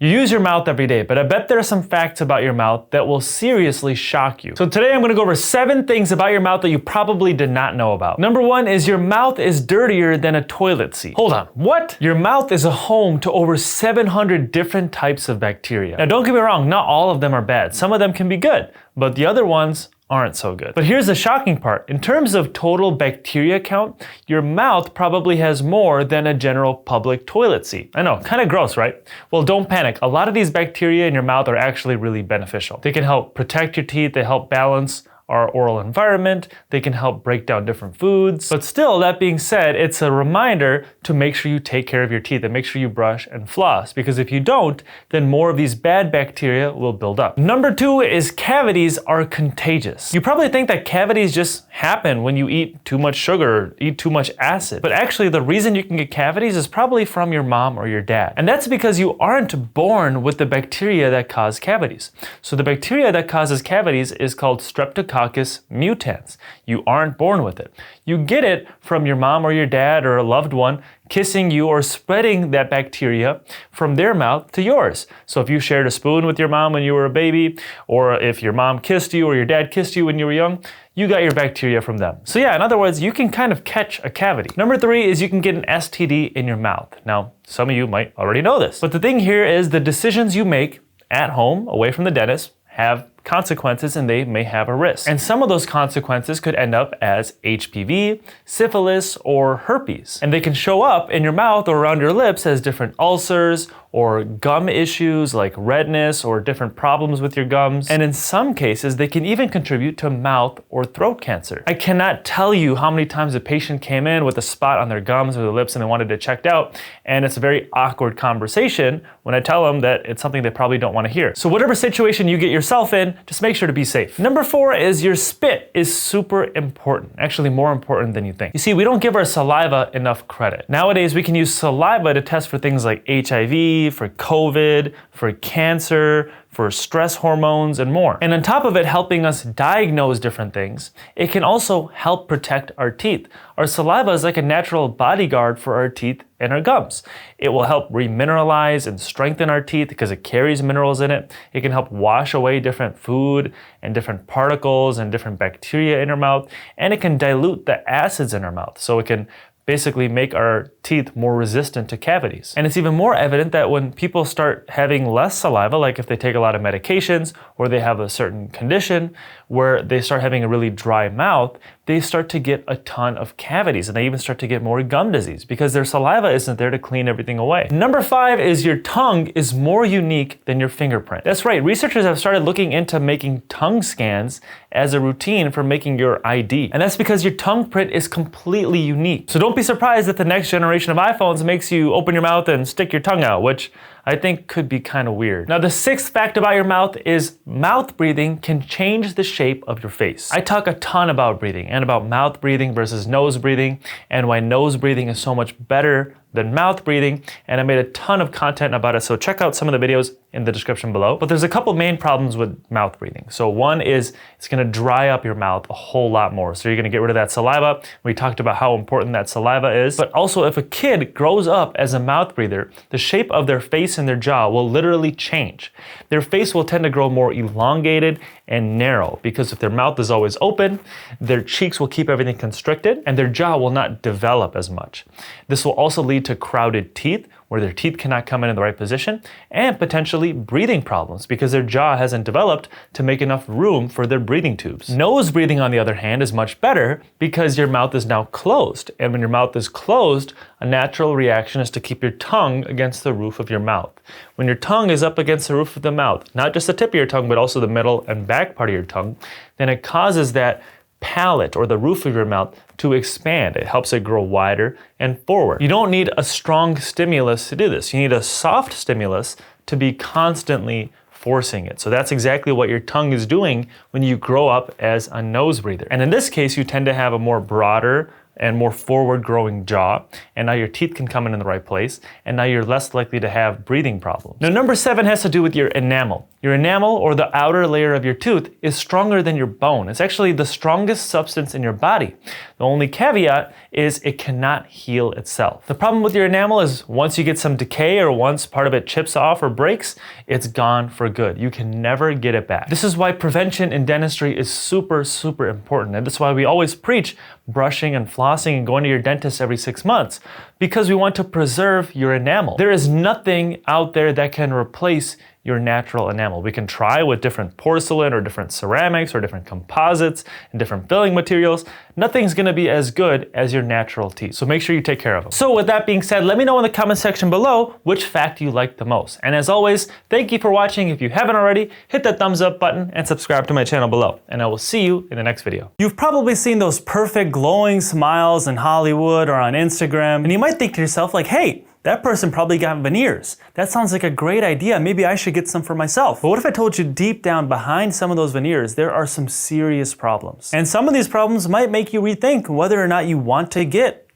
You use your mouth every day, but I bet there are some facts about your mouth that will seriously shock you. So today I'm gonna go over 7 things about your mouth that you probably did not know about. Number 1 is your mouth is dirtier than a toilet seat. Hold on, what? Your mouth is a home to over 700 different types of bacteria. Now don't get me wrong, not all of them are bad. Some of them can be good, but the other ones aren't so good. But here's the shocking part. In terms of total bacteria count, your mouth probably has more than a general public toilet seat. I know, kind of gross, right? Well, don't panic. A lot of these bacteria in your mouth are actually really beneficial. They can help protect your teeth, they help balance our oral environment, they can help break down different foods. But still, that being said, it's a reminder to make sure you take care of your teeth and make sure you brush and floss, because if you don't, then more of these bad bacteria will build up. Number 2 is cavities are contagious. You probably think that cavities just happen when you eat too much sugar or eat too much acid. But actually, the reason you can get cavities is probably from your mom or your dad. And that's because you aren't born with the bacteria that cause cavities. So the bacteria that causes cavities is called Streptococcus mutans. You aren't born with it. You get it from your mom or your dad or a loved one kissing you or spreading that bacteria from their mouth to yours. So if you shared a spoon with your mom when you were a baby, or if your mom kissed you or your dad kissed you when you were young, you got your bacteria from them. So yeah, in other words, you can kind of catch a cavity. Number 3 is you can get an STD in your mouth. Now, some of you might already know this, but the thing here is the decisions you make at home, away from the dentist, have consequences and they may have a risk. And some of those consequences could end up as HPV, syphilis, or herpes. And they can show up in your mouth or around your lips as different ulcers or gum issues like redness or different problems with your gums. And in some cases, they can even contribute to mouth or throat cancer. I cannot tell you how many times a patient came in with a spot on their gums or their lips and they wanted it checked out. And it's a very awkward conversation when I tell them that it's something they probably don't want to hear. So whatever situation you get yourself in, just make sure to be safe. Number 4 is your spit is super important, actually more important than you think. You see, we don't give our saliva enough credit. Nowadays, we can use saliva to test for things like HIV, for COVID, for cancer, for stress hormones, and more. And on top of it helping us diagnose different things, it can also help protect our teeth. Our saliva is like a natural bodyguard for our teeth and our gums. It will help remineralize and strengthen our teeth because it carries minerals in it. It can help wash away different food and different particles and different bacteria in our mouth, and it can dilute the acids in our mouth. So it can basically make our teeth more resistant to cavities. And it's even more evident that when people start having less saliva, like if they take a lot of medications or they have a certain condition where they start having a really dry mouth, they start to get a ton of cavities and they even start to get more gum disease because their saliva isn't there to clean everything away. Number 5 is your tongue is more unique than your fingerprint. That's right, researchers have started looking into making tongue scans as a routine for making your ID. And that's because your tongue print is completely unique. So don't be surprised that the next generation of iPhones makes you open your mouth and stick your tongue out, which I think could be kind of weird. Now, the 6th fact about your mouth is mouth breathing can change the shape of your face. I talk a ton about breathing and about mouth breathing versus nose breathing and why nose breathing is so much better than mouth breathing, and I made a ton of content about it, so check out some of the videos in the description below. But there's a couple main problems with mouth breathing. So one is it's gonna dry up your mouth a whole lot more. So you're gonna get rid of that saliva. We talked about how important that saliva is. But also if a kid grows up as a mouth breather, the shape of their face and their jaw will literally change. Their face will tend to grow more elongated and narrow because if their mouth is always open, their cheeks will keep everything constricted and their jaw will not develop as much. This will also lead to crowded teeth where their teeth cannot come in the right position and potentially breathing problems because their jaw hasn't developed to make enough room for their breathing tubes. Nose breathing, on the other hand, is much better because your mouth is now closed. And when your mouth is closed, a natural reaction is to keep your tongue against the roof of your mouth. When your tongue is up against the roof of the mouth, not just the tip of your tongue, but also the middle and back part of your tongue, then it causes that palate or the roof of your mouth to expand. It helps it grow wider and forward. You don't need a strong stimulus to do this. You need a soft stimulus to be constantly forcing it. So that's exactly what your tongue is doing when you grow up as a nose breather. And in this case, you tend to have a more broader and more forward growing jaw, and now your teeth can come in the right place, and now you're less likely to have breathing problems. Now, number 7 has to do with your enamel. Your enamel, or the outer layer of your tooth, is stronger than your bone. It's actually the strongest substance in your body. The only caveat is it cannot heal itself. The problem with your enamel is once you get some decay or once part of it chips off or breaks, it's gone for good. You can never get it back. This is why prevention in dentistry is super, super important. And that's why we always preach brushing and flossing and going to your dentist every 6 months, because we want to preserve your enamel. There is nothing out there that can replace your natural enamel. We can try with different porcelain or different ceramics or different composites and different filling materials. Nothing's gonna be as good as your natural teeth. So make sure you take care of them. So with that being said, let me know in the comment section below which fact you like the most. And as always, thank you for watching. If you haven't already, hit that thumbs up button and subscribe to my channel below. And I will see you in the next video. You've probably seen those perfect glowing smiles in Hollywood or on Instagram, and you might think to yourself like, hey, that person probably got veneers. That sounds like a great idea. Maybe I should get some for myself. But what if I told you deep down behind some of those veneers, there are some serious problems? And some of these problems might make you rethink whether or not you want to get